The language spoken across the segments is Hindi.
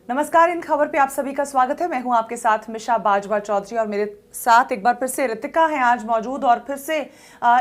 नमस्कार, इन खबर पे आप सभी का स्वागत है। मैं हूं आपके साथ मिशा बाजवा चौधरी और मेरे साथ एक बार फिर से रितिका हैं आज मौजूद। और फिर से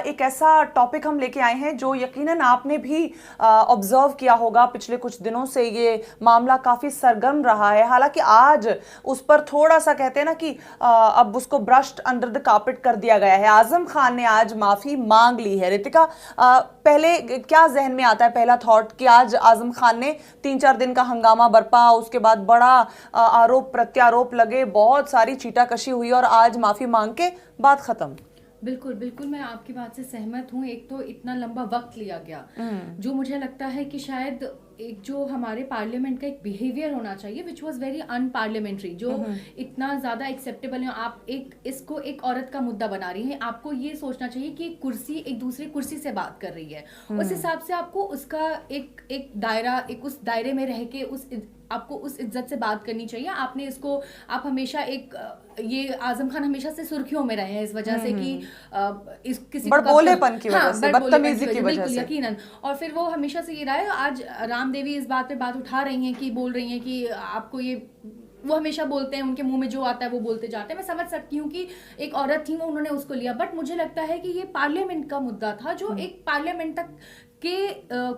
एक ऐसा टॉपिक हम लेके आए हैं जो यकीनन आपने भी ऑब्जर्व किया होगा। पिछले कुछ दिनों से ये मामला काफी सरगर्म रहा है। हालांकि आज उस पर थोड़ा सा कहते हैं ना कि अब उसको ब्रश्ड अंडर द कार्पेट कर दिया गया है। आजम खान ने आज माफी मांग ली है। रितिका, पहले क्या जहन में आता है, पहला थॉट कि आज आजम खान ने 3-4 दिन का हंगामा बरपा, उसके बाद बड़ा आरोप प्रत्यारोप लगे, बहुत सारी चीटाकशी हुई और आज माफी मांग के बात खत्म। बिल्कुल बिल्कुल, मैं आपकी बात से सहमत हूँ। एक तो इतना लंबा वक्त लिया गया, जो मुझे लगता है कि शायद एक जो हमारे पार्लियामेंट का एक बिहेवियर होना चाहिए विच वाज वेरी अनपार्लियामेंट्री, जो इतना ज़्यादा एक्सेप्टेबल है। आप इसको एक औरत का मुद्दा बना रही हैं, आपको ये सोचना चाहिए कि कुर्सी एक दूसरी कुर्सी से बात कर रही है, उस हिसाब से आपको उसका एक दायरा, उस दायरे में रह के आपको उस इज्जत से बात करनी चाहिए। आपने इसको, आप हमेशा ये आजम खान हमेशा से सुर्खियों में रहे हैं इस वजह से कि इस किसी बड़बोलेपन की वजह से, बदतमीजी की वजह से, यकीनन। और फिर वो हमेशा से ये रहा है। आज राम देवी इस बात पे बात उठा रही हैं कि बोल रही हैं कि आपको ये, वो हमेशा बोलते हैं, उनके मुंह में जो आता है वो बोलते जाते हैं। मैं समझ सकती हूँ कि एक औरत थी, वो उन्होंने उसको लिया, बट मुझे लगता है कि ये पार्लियामेंट का मुद्दा था जो एक पार्लियामेंट तक के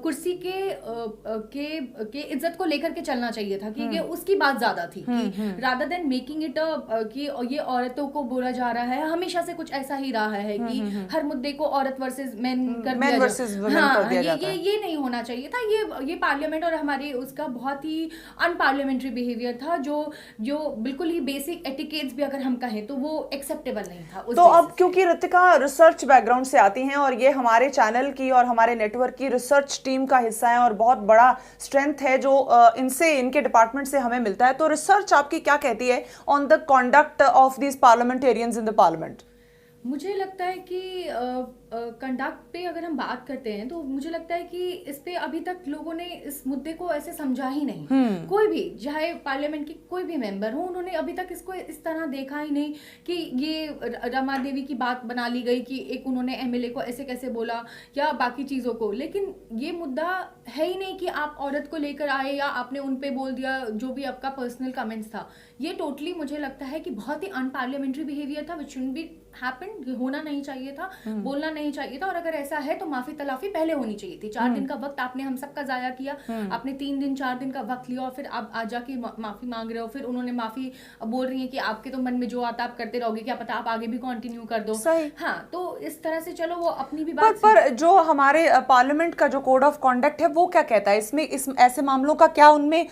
कुर्सी के इज्जत को लेकर के चलना चाहिए था कि ये उसकी बात ज्यादा थी कि रादर देन मेकिंग इट कि ये औरतों को बोला जा रहा है। हमेशा से कुछ ऐसा ही रहा है कि हर मुद्दे को औरत वर्सेस मेन कर दिया जाता है। ये नहीं होना चाहिए था। ये पार्लियामेंट और हमारे उसका बहुत ही अनपार्लियामेंट्री बिहेवियर था, जो बिल्कुल ही बेसिक एटिकेट्स भी अगर हम कहें तो वो एक्सेप्टेबल नहीं था। तो अब क्योंकि रितिका रिसर्च बैकग्राउंड से आती हैं और ये हमारे चैनल की और हमारे नेटवर्क की रिसर्च टीम का हिस्सा है और बहुत बड़ा स्ट्रेंथ है जो इनके डिपार्टमेंट से हमें मिलता है, तो रिसर्च आपकी क्या कहती है on the conduct of these parliamentarians in the parliament? मुझे लगता है कि कंडक्ट पे अगर हम बात करते हैं तो मुझे लगता है कि इस पे अभी तक लोगों ने इस मुद्दे को ऐसे समझा ही नहीं। कोई भी, चाहे पार्लियामेंट की कोई भी मेंबर हो, उन्होंने अभी तक इसको इस तरह देखा ही नहीं कि ये रमा देवी की बात बना ली गई कि एक उन्होंने एमएलए को ऐसे कैसे बोला या बाकी चीज़ों को। लेकिन ये मुद्दा है ही नहीं कि आप औरत को लेकर आए या आपने उन पे बोल दिया जो भी आपका पर्सनल कमेंट्स था। ये टोटली मुझे लगता है कि बहुत ही अनपार्लियामेंट्री बिहेवियर था, विच शुड बी हैपेंड, होना नहीं चाहिए था, बोलना नहीं चाहिए था। और अगर ऐसा है तो माफी तलाफी पहले होनी चाहिए थी। 4 दिन का वक्त आपने हम सबका जाया किया, आपने 3 दिन 4 दिन का वक्त लिया और फिर आप आज जाके माफी मांग रहे हो। फिर उन्होंने माफी बोल रही है कि आपके तो मन में जो आता आप करते रहोगे, क्या पता आप आगे भी कंटिन्यू कर दो। हाँ, तो इस तरह से चलो वो अपनी भी बात। पर जो हमारे पार्लियामेंट का जो कोड ऑफ कॉन्डक्ट है वो क्या कहता है इसमें, ऐसे मामलों का क्या उनमें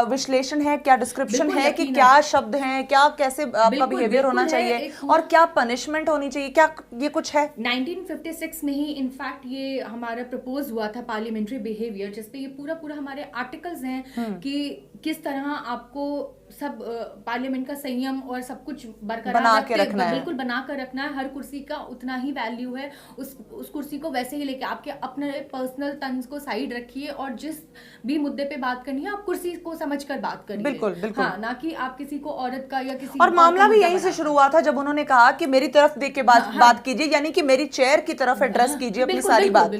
विश्लेषण है, क्या डिस्क्रिप्शन है कि क्या शब्द हैं, क्या कैसे आपका बिहेवियर होना चाहिए और क्या पनिशमेंट होनी चाहिए, क्या ये कुछ है? 1956 में ही इनफैक्ट ये हमारा प्रपोज हुआ था पार्लियामेंट्री बिहेवियर, जिसपे ये पूरा हमारे आर्टिकल्स हैं कि किस तरह आपको सब पार्लियामेंट का संयम और सब कुछ बरकरार बना के रखना है, बिल्कुल बना कर रखना है। हर कुर्सी का उतना ही वैल्यू है, उस कुर्सी को वैसे ही लेके आपके अपने पर्सनल तंज को साइड रखिए और जिस भी मुद्दे पे बात करनी है आप कुर्सी को समझकर बात करिए। बिल्कुल। हाँ, ना कि आप किसी को औरत का या किसी। और मामला भी यहीं से शुरू हुआ था जब उन्होंने कहा कि मेरी तरफ देख के बात कीजिए, यानी कि मेरी चेयर की तरफ एड्रेस कीजिए अपनी सारी बात।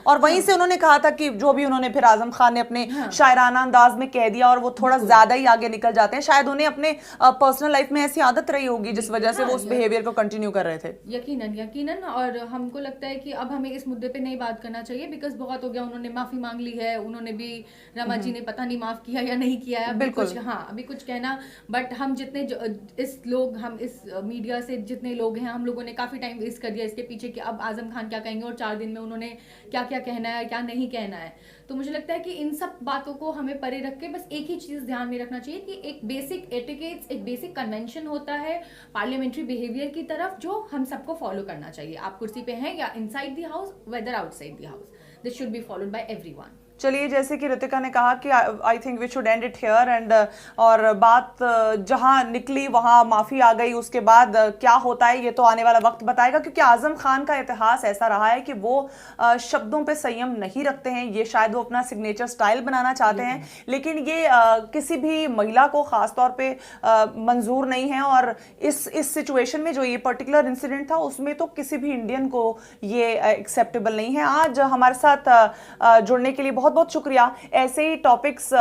और वहीं से उन्होंने कहा था कि जो भी उन्होंने, फिर आजम खान ने अपने शायराना अंदाज में कह दिया और वो थोड़ा ज्यादा ही आगे निकल जाते हैं। शायद उन्हें अपने पर्सनल लाइफ में ऐसी आदत रही होगी जिस वजह से वो उस बिहेवियर को कंटिन्यू कर रहे थे। यकीनन। और हमको लगता है कि अब हमें इस मुद्दे पे नहीं बात करना चाहिए, बिकॉज बहुत हो गया। उन्होंने माफी मांग ली है, उन्होंने भी, रमा जी ने पता नहीं माफ किया या नहीं किया है, बिल्कुल। हाँ, अभी कुछ कहना, बट हम जितने हम इस मीडिया से जितने लोग हैं, हम लोगों ने काफी टाइम वेस्ट कर दिया इसके पीछे कि अब आजम खान क्या कहेंगे और 4 दिन में उन्होंने क्या क्या कहना है क्या नहीं कहना है। तो मुझे लगता है कि इन सब बातों को हमें परे रख के बस एक ही चीज ध्यान में रखना चाहिए कि एक बेसिक एटिकेट्स, एक बेसिक कन्वेंशन होता है पार्लियामेंट्री बिहेवियर की तरफ, जो हम सबको फॉलो करना चाहिए। आप कुर्सी पे हैं या inside the house, whether outside the house, this should be followed by everyone. चलिए, जैसे कि रितिका ने कहा कि I think we should end it here and और बात जहां निकली वहां माफी आ गई, उसके बाद क्या होता है ये तो आने वाला वक्त बताएगा, क्योंकि आजम खान का इतिहास ऐसा रहा है कि वो शब्दों पे संयम नहीं रखते हैं। ये शायद वो अपना सिग्नेचर स्टाइल बनाना चाहते हैं, लेकिन ये किसी भी महिला को खासतौर पे मंजूर नहीं है। और इस सिचुएशन में जो ये पर्टिकुलर इंसिडेंट था उसमें तो किसी भी इंडियन को ये एक्सेप्टेबल नहीं है। आज हमारे साथ जुड़ने के लिए बहुत बहुत बहुत शुक्रिया। ऐसे ही टॉपिक्स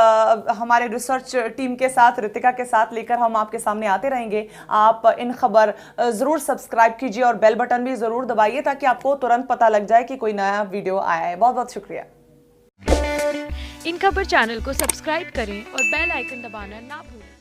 हमारे रिसर्च टीम के साथ, रितिका के साथ लेकर हम आपके सामने आते रहेंगे। आप इन खबर जरूर सब्सक्राइब कीजिए और बेल बटन भी जरूर दबाइए ताकि आपको तुरंत पता लग जाए कि कोई नया वीडियो आया है। बहुत बहुत शुक्रिया। इन खबर चैनल को सब्सक्राइब करें और बेल आइकन दबाना ना भूलें।